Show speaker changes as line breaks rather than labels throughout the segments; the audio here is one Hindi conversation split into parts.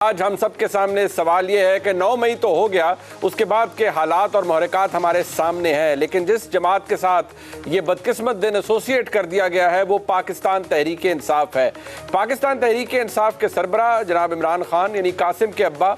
आज हम सबके सामने सवाल ये है कि 9 मई तो हो गया, उसके बाद के हालात और महरक़ात हमारे सामने हैं, लेकिन जिस जमात के साथ ये बदकिस्मत दिन एसोसिएट कर दिया गया है वो पाकिस्तान तहरीक इंसाफ है। पाकिस्तान तहरीक इंसाफ के सरबराह जनाब इमरान खान यानी कासिम के अब्बा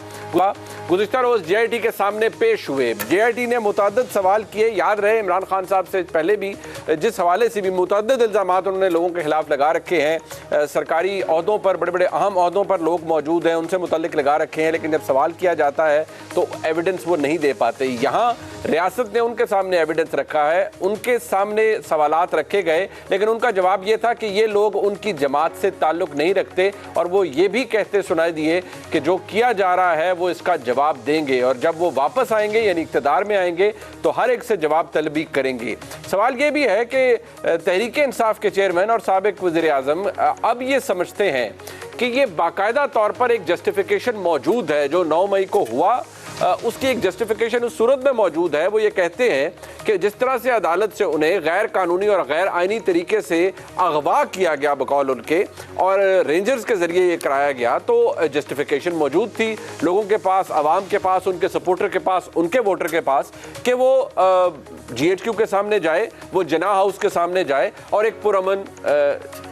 गुज़िश्ता रोज़ JIT के सामने पेश हुए। JIT ने मुतअद्दिद सवाल किए। याद रहे इमरान खान साहब से पहले भी जिस हवाले से भी मुतअद्दिद इल्ज़ामात उन्होंने लोगों के खिलाफ लगा रखे हैं, सरकारी ओहदों पर, बड़े बड़े अहम ओहदों पर लोग मौजूद हैं, उनसे मुतल्लिक लगा रखे हैं, लेकिन जब सवाल किया जाता है तो एविडेंस वो नहीं दे पाते। यहाँ रियासत ने उनके सामने एविडेंस रखा है, उनके सामने सवालात रखे गए, लेकिन उनका जवाब ये था कि ये लोग उनकी जमात से ताल्लुक़ नहीं रखते और वो ये भी कहते सुनाई दिए कि जो किया जा रहा है वो इसका जवाब देंगे और जब वो वापस आएंगे यानी इक़्तिदार में आएंगे तो हर एक से जवाब तलबी करेंगे। सवाल ये भी है कि तहरीक इंसाफ के चेयरमैन और साबिक़ वज़ीर-ए-आज़म अब ये समझते हैं कि ये बाकायदा तौर पर एक जस्टिफिकेशन मौजूद है। जो 9 मई को हुआ उसकी एक जस्टिफिकेशन उस सूरत में मौजूद है। वो ये कहते हैं कि जिस तरह से अदालत से उन्हें गैर कानूनी और गैर आइनी तरीके से अगवा किया गया बकौल उनके और रेंजर्स के ज़रिए ये कराया गया, तो जस्टिफिकेशन मौजूद थी लोगों के पास, आवाम के पास, उनके सपोर्टर के पास, उनके वोटर के पास कि वो GHQ के सामने जाए, वो जना हाउस के सामने जाए और एक पुरअमन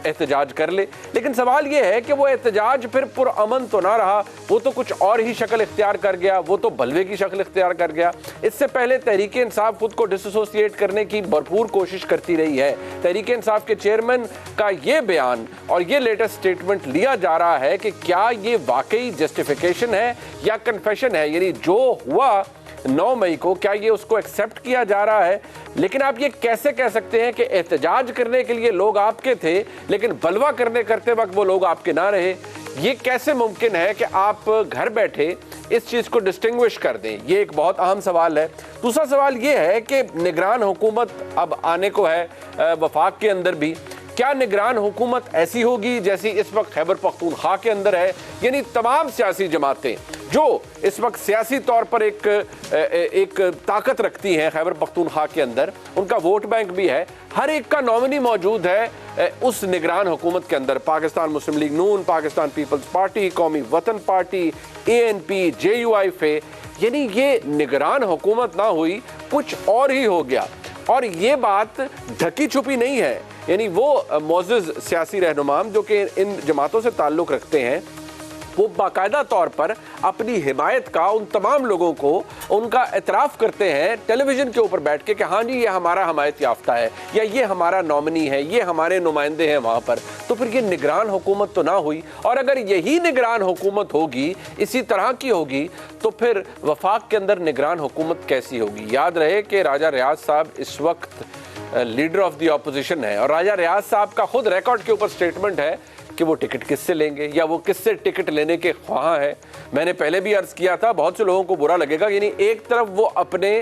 एहतजाज कर ले। लेकिन सवाल ये है कि वो एहतजाज फिर पुरअमन तो ना रहा, वो तो कुछ और ही शक्ल इख्तियार कर गया, वो तो बलवे की शक्ल इख्तियार कर गया। इससे पहले तहरीक इंसाफ खुद को डिसोसिएट करने की भरपूर कोशिश करती रही है। तहरीक इंसाफ के चेयरमैन का ये बयान और ये लेटेस्ट स्टेटमेंट लिया जा रहा है कि क्या ये वाकई जस्टिफिकेशन है या कन्फेशन है, यानी जो हुआ 9 मई को क्या ये उसको एक्सेप्ट किया जा रहा है। लेकिन आप ये कैसे कह सकते हैं कि एहतजाज करने के लिए लोग आपके थे लेकिन बलवा करते वक्त वो लोग आपके ना रहे? ये कैसे मुमकिन है कि आप घर बैठे इस चीज़ को डिस्टिंग्विश कर दें? ये एक बहुत अहम सवाल है। दूसरा सवाल ये है कि निगरान हुकूमत अब आने को है वफाक के अंदर भी। क्या निगरान हुकूमत ऐसी होगी जैसी इस वक्त खैबर पख्तूनख्वा के अंदर है, यानी तमाम सियासी जमातें जो इस वक्त सियासी तौर पर एक ताकत रखती हैं खैबर पख्तूनख्वा के अंदर, उनका वोट बैंक भी है, हर एक का नॉमिनी मौजूद है उस निगरान हुकूमत के अंदर। पाकिस्तान मुस्लिम लीग नून, पाकिस्तान पीपल्स पार्टी, कौमी वतन पार्टी, ANP, JUIFA, यानी ये निगरान हुकूमत ना हुई, कुछ और ही हो गया। और ये बात ढकी छुपी नहीं है, यानी वो मोअज़्ज़ज़ सियासी रहनुमाम जो कि इन जमातों से ताल्लुक़ रखते हैं वो बाकायदा तौर पर अपनी हिमायत का उन तमाम लोगों को उनका एतराफ़ करते हैं टेलीविज़न के ऊपर बैठ के कि हाँ जी ये हमारा हमायत याफ्ता है या ये हमारा नॉमिनी है, ये हमारे नुमाइंदे हैं वहाँ पर। तो फिर ये निगरान हुकूमत तो ना हुई, और अगर यही निगरान हुकूमत होगी, इसी तरह की होगी, तो फिर वफाक के अंदर निगरान हुकूमत कैसी होगी? याद रहे कि राजा रियाज साहब इस वक्त लीडर ऑफ द अपोजिशन है और राजा रियाज साहब का खुद रिकॉर्ड के ऊपर स्टेटमेंट है कि वो टिकट किससे लेंगे या वो किससे टिकट लेने के ख्वाह हैं। मैंने पहले भी अर्ज़ किया था, बहुत से लोगों को बुरा लगेगा, यानी एक तरफ वो अपने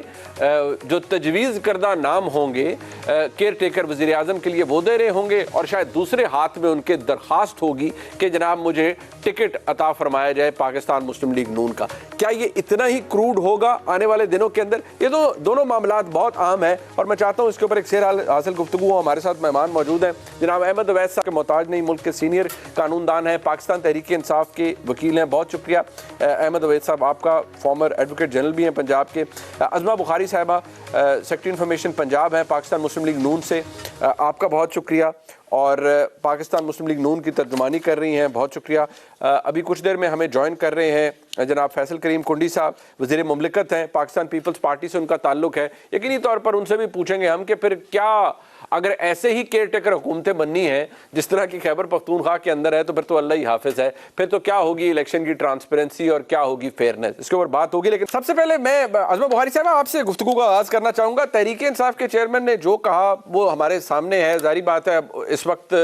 जो तजवीज़ करदा नाम होंगे केयर टेकर वज़ीर आज़म के लिए वो दे रहे होंगे और शायद दूसरे हाथ में उनके दरख्वास्त होगी कि जनाब मुझे टिकट अता फरमाया जाए पाकिस्तान मुस्लिम लीग नून का। क्या ये इतना ही क्रूड होगा आने वाले दिनों के अंदर? ये तो दोनों मामलात बहुत अहम है और मैं चाहता हूँ इसके ऊपर एक शेर हासिल गुफ्तगू हो। हमारे साथ मेहमान मौजूद हैं जनाब अहमद अवैस साहब के मोहताज नहीं मुल्क के सीनियर कानूनदान हैं, पाकिस्तान तहरीक इंसाफ के वकील हैं। बहुत शुक्रिया अहमद अवैस साहब, आपका फॉर्मर एडवोकेट जनरल भी हैं पंजाब के। अज़मा बुखारी साहिबा सेक्रेटरी इन्फॉर्मेशन पंजाब हैं पाकिस्तान मुस्लिम लीग नून से, आपका बहुत शुक्रिया, और पाकिस्तान मुस्लिम लीग नून की तर्जुमानी कर रही हैं, बहुत शुक्रिया। अभी कुछ देर में हमें ज्वाइन कर रहे हैं जनाब फैसल करीम कुंडी साहब, वज़ीर मुमलिकत हैं, पाकिस्तान पीपल्स पार्टी से उनका ताल्लुक़ है। यकीनी तौर पर उनसे भी पूछेंगे हम कि फिर क्या अगर ऐसे ही केयर टेकर हुकूमतें बननी है जिस तरह की खैबर पख्तूनख्वा के अंदर है, तो फिर तो अल्लाह ही हाफिज़ है, फिर तो क्या होगी इलेक्शन की ट्रांसपेरेंसी और क्या होगी फेयरनेस, इसके ऊपर बात होगी। लेकिन सबसे पहले मैं अज़मा बुखारी साहब आपसे गुफ्तगू का आगाज़ करना चाहूँगा। तहरीक इंसाफ के चेयरमैन ने जो कहा वो हमारे सामने है, जाहिर बात है इस वक्त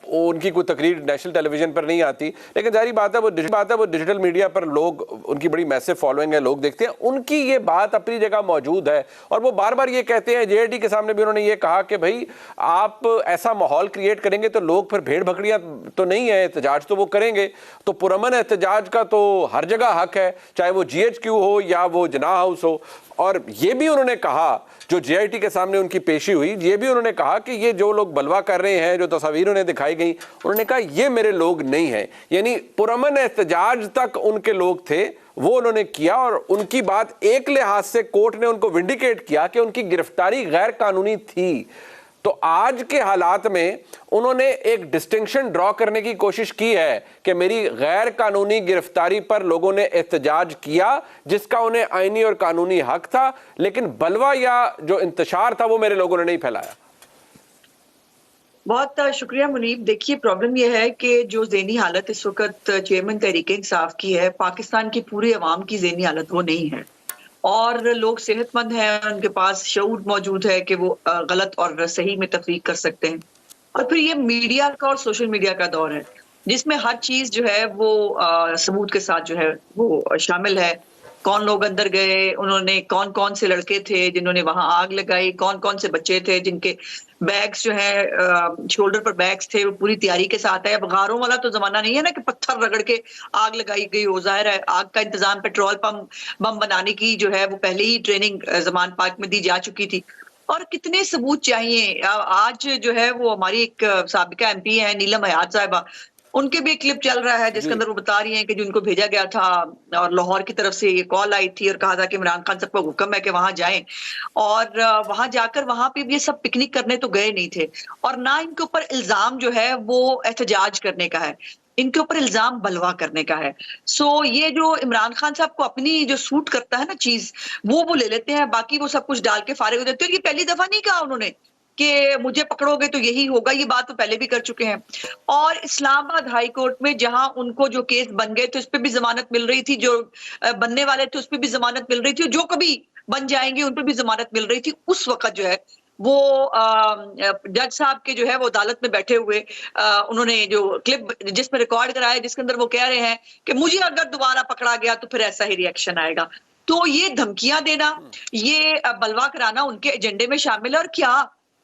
उनकी कोई तकरीर नेशनल टेलीविजन पर नहीं आती, लेकिन जाहिर बात है वो डिजिटल मीडिया पर लोग, उनकी बड़ी मैसिव फॉलोइंग है, लोग देखते हैं। उनकी ये बात अपनी जगह मौजूद है और वो बार बार ये कहते हैं, JIT के सामने भी उन्होंने ये कहा कि भाई आप ऐसा माहौल क्रिएट करेंगे तो लोग फिर भेड़ बकरियां तो नहीं है, एहतजाज तो वो करेंगे, तो पुरअमन एहतजाज का तो हर जगह हक है, चाहे वो GHQ हो या वो जना हाउस हो। और ये भी उन्होंने कहा जो जेआईटी के सामने उनकी पेशी हुई, ये भी उन्होंने कहा कि ये जो लोग बलवा कर रहे हैं, जो तस्वीर उन्हें दिखाई गई, उन्होंने कहा ये मेरे लोग नहीं हैं। यानी पुरअमन एहतजाज तक उनके लोग थे, वो उन्होंने किया। और उनकी बात एक लिहाज से कोर्ट ने उनको विंडिकेट किया कि उनकी गिरफ्तारी गैर कानूनी थी। तो आज के हालात में उन्होंने एक डिस्टिंक्शन ड्रॉ करने की कोशिश की है कि मेरी गैर कानूनी गिरफ्तारी पर लोगों ने एहतजाज किया, जिसका उन्हें आईनी और कानूनी हक था, लेकिन बलवा या जो इंतशार था वो मेरे लोगों ने नहीं फैलाया।
बहुत शुक्रिया मुनीब। देखिए, प्रॉब्लम यह है कि जो ज़हनी हालत इस वक्त चेयरमैन तहरीक-ए-इंसाफ की है, पाकिस्तान की पूरी अवाम की ज़हनी हालत वो नहीं है। और लोग सेहतमंद हैं, उनके पास शऊर मौजूद है कि वो गलत और सही में तफरीक कर सकते हैं। और फिर ये मीडिया का और सोशल मीडिया का दौर है, जिसमें हर चीज़ जो है वो सबूत के साथ जो है वो शामिल है। कौन लोग अंदर गए, उन्होंने कौन कौन से लड़के थे जिन्होंने वहां आग लगाई, कौन कौन से बच्चे थे जिनके बैग्स जो है शोल्डर पर बैग्स थे, वो पूरी तैयारी के साथ है। अब गारों वाला तो जमाना नहीं है ना कि पत्थर रगड़ के आग लगाई गई हो। जाहिर है आग का इंतजाम, पेट्रोल पंप बम बनाने की जो है वो पहले ही ट्रेनिंग जमान पाक में दी जा चुकी थी। और कितने सबूत चाहिए। आज जो है वो हमारी एक साबिका एमपी है नीलम हयात साहिबा, उनके भी एक क्लिप चल रहा है जिसके अंदर वो बता रही हैं कि जिनको भेजा गया था और लाहौर की तरफ से ये कॉल आई थी और कहा था कि इमरान खान साहब को हुक्म है कि वहां जाएं। और वहां जाकर वहां पे भी ये सब पिकनिक करने तो गए नहीं थे, और ना इनके ऊपर इल्जाम जो है वो एहतजाज करने का है, इनके ऊपर इल्जाम बलवा करने का है। सो ये जो इमरान खान साहब को अपनी जो सूट करता है ना चीज, वो ले लेते हैं, बाकी वो सब कुछ डाल के फारिग हो जाते हैं। ये पहली दफा नहीं कहा उन्होंने कि मुझे पकड़ोगे तो यही होगा, ये बात तो पहले भी कर चुके हैं। और इस्लामाबाद हाई कोर्ट में जहां उनको जो केस बन गए थे उस पर भी जमानत मिल रही थी, जो बनने वाले थे उस पर भी जमानत मिल रही थी, जो कभी बन जाएंगे उन पर भी जमानत मिल रही थी। उस वक्त जो है वो जज साहब के जो है वो अदालत में बैठे हुए उन्होंने जो क्लिप जिसमें रिकॉर्ड कराया, जिसके अंदर वो कह रहे हैं कि मुझे अगर दोबारा पकड़ा गया तो फिर ऐसा ही रिएक्शन आएगा। तो ये धमकियां देना, ये बलवा कराना उनके एजेंडे में शामिल है। और क्या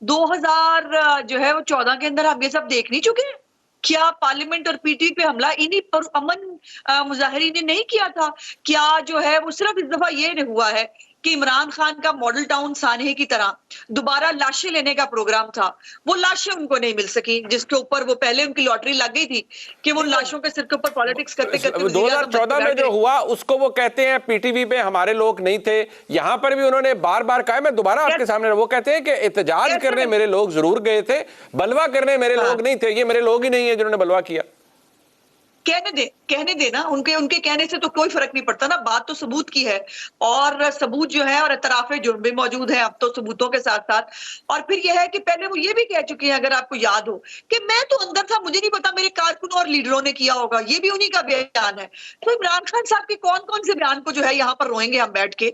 2000 जो है वो 14 के अंदर हम ये सब देख नहीं चुके हैं? क्या पार्लियामेंट और पीटीपी पे हमला इन्हीं पर अमन मुजाहिरीन ने नहीं किया था? क्या जो है वो सिर्फ इस दफा ये हुआ है कि इमरान खान का मॉडल टाउन सानहे की तरह दोबारा लाशें लेने का प्रोग्राम था, वो लाशें उनको नहीं मिल सकी, जिसके ऊपर वो पहले उनकी लॉटरी लग गई थी कि वो लाशों के सिर के ऊपर पॉलिटिक्स करते करते
2014 में जो हुआ उसको वो कहते हैं पीटीवी पे हमारे लोग नहीं थे। यहां पर भी उन्होंने बार बार कहा, मैं दोबारा आपके सामने, वो कहते हैं कि एहतजाज करने मेरे लोग जरूर गए थे, बलवा करने मेरे लोग नहीं थे। ये मेरे लोग ही नहीं है जिन्होंने बलवा किया।
कहने दे ना, उनके कहने से तो कोई फर्क नहीं पड़ता ना। बात तो सबूत की है, और सबूत जो है और एतराफे जुर्म भी मौजूद है अब तो सबूतों के साथ साथ। और फिर यह है कि पहले वो ये भी कह चुके हैं, अगर आपको याद हो, कि मैं तो अंदर था, मुझे नहीं पता मेरे कारकुनों और लीडरों ने किया होगा। ये भी उन्हीं का बयान है। तो इमरान खान साहब के कौन कौन से बयान को जो है यहाँ पर रोएंगे हम बैठ के।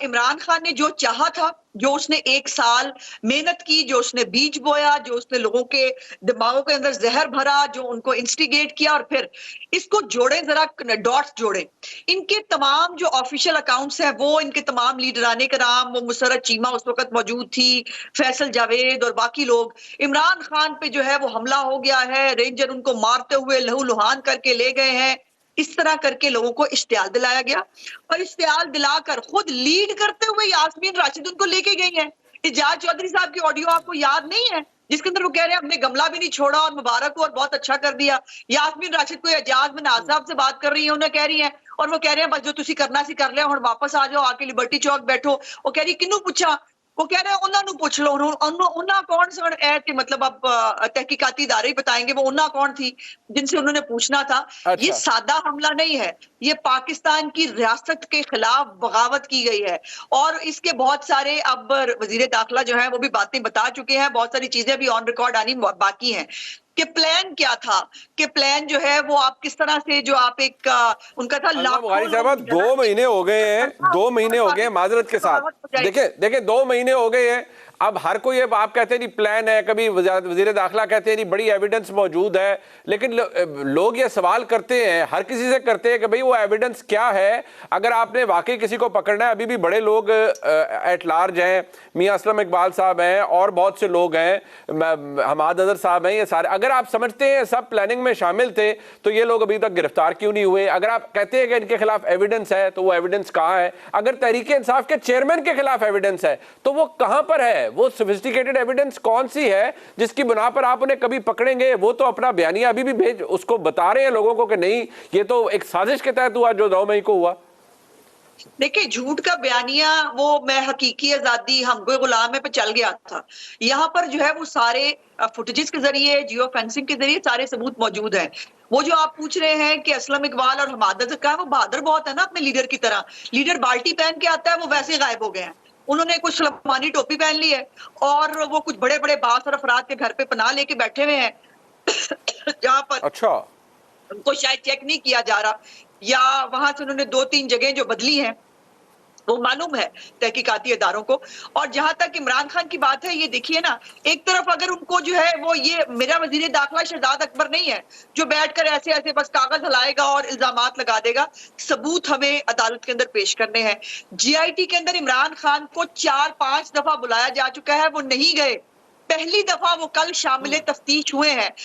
इमरान खान ने जो चाहा था, जो उसने 1 साल मेहनत की, जो उसने बीज बोया, जो उसने लोगों के दिमागों के अंदर जहर भरा, जो उनको इंस्टिगेट किया, और फिर इसको जोड़े, जरा डॉट्स जोड़े। इनके तमाम जो ऑफिशियल अकाउंट्स हैं, वो इनके तमाम लीडराने कराम, वो मुसर्रत चीमा उस वक्त मौजूद थी, फैसल जावेद और बाकी लोग, इमरान खान पे जो है वो हमला हो गया है, रेंजर उनको मारते हुए लहू लुहान करके ले गए हैं। इस तरह करके लोगों को इश्तियाल दिलाया गया, और इश्तियाल दिलाकर खुद लीड करते हुए यास्मीन राशिद उनको लेके गई हैं। इजाज चौधरी साहब की ऑडियो आपको याद नहीं है, जिसके अंदर वो कह रहे हैं हमने गमला भी नहीं छोड़ा और मुबारक को और बहुत अच्छा कर दिया। यास्मीन राशिद को एजाज मनाज साहब से बात कर रही है, उन्हें कह रही है, और वो कह रहे हैं बस जो तुसी करना सी कर लिया, हुण वापस आ जाओ, आके लिबर्टी चौक बैठो। वो कह रही किन्नू पूछा? वो कह रहे हैं उन्होंने पूछ लो, उन्ना कौन सन है कि मतलब अब तहकीकाती इदारे ही बताएंगे वो उन्ना कौन थी जिनसे उन्होंने पूछना था। अच्छा। ये सादा हमला नहीं है, ये पाकिस्तान की रियासत के खिलाफ बगावत की गई है। और इसके बहुत सारे अब वजीर दाखिला जो है वो भी बातें बता चुके हैं, बहुत सारी चीजें भी ऑन रिकॉर्ड आनी बाकी हैं कि प्लान क्या था, कि प्लान जो है वो आप किस तरह से, जो आप एक उनका था
बुखारी साहब 2 महीने हो गए हैं, 2 महीने हो गए हैं, माजरत के साथ, देखे 2 महीने हो गए हैं। अब हर कोई, अब आप कहते हैं नहीं प्लान है, कभी वजीर दाखिला कहते हैं नहीं बड़ी एविडेंस मौजूद है, लेकिन लोग ये सवाल करते हैं, हर किसी से करते हैं कि भाई वो एविडेंस क्या है। अगर आपने वाकई किसी को पकड़ना है, अभी भी बड़े लोग एट लार्ज हैं, मियां असलम इकबाल साहब हैं और बहुत से लोग हैं, हमाद अजहर साहब हैं, ये सारे अगर आप समझते हैं सब प्लानिंग में शामिल थे तो ये लोग अभी तक गिरफ्तार क्यों नहीं हुए? अगर आप कहते हैं कि इनके खिलाफ एविडेंस है तो वो एविडेंस कहाँ है? अगर तहरीक इंसाफ के चेयरमैन के खिलाफ एविडेंस है तो वो कहां पर है? वो सोफिस्टिकेटेड एविडेंस कौन सी है जिसकी बुना पर आप उन्हें कभी पकड़ेंगे? वो तो अपना बयानिया अभी भी भेज उसको बता रहे हैं लोगों को कि नहीं ये तो एक साजिश के तहत हुआ जो 9 मई को हुआ।
देखिए, झूठ का बयानिया वो मैं हकीकी आजादी हम कोई गुलाम है पे चल गया था। यहाँ पर जो है वो सारे फुटेजेस के जरिए, जियो फेंसिंग के जरिए सारे सबूत मौजूद हैं। वो जो आप पूछ रहे हैं कि असलम इकबाल और हमाद अजहर का है, वो बहादुर बहुत है ना अपने लीडर की तरह। लीडर बाल्टी पहन के आता है, वो वैसे गायब हो गए हैं। उन्होंने कुछ सुलेमानी टोपी पहन ली है और वो कुछ बड़े बड़े बास और अफराद के घर पे पनाह लेके बैठे हुए हैं जहाँ पर
अच्छा,
उनको शायद चेक नहीं किया जा रहा, या वहां से उन्होंने 2-3 जगह जो बदली हैं वो मालूम है तहकीकाती इदारों को। और जहां तक इमरान खान की बात है, ये देखिए ना, एक तरफ अगर उनको जो है वो ये मेरा वजीर दाखिला शहजाद अकबर नहीं है जो बैठकर ऐसे ऐसे बस कागज हिलाएगा और इल्जामात लगा देगा। सबूत हमें अदालत के अंदर पेश करने हैं। GIT के अंदर इमरान खान को 4-5 दफा बुलाया जा चुका है, वो नहीं गए। पहली दफा वो कल शामिल तफ्तीश हुए हैं।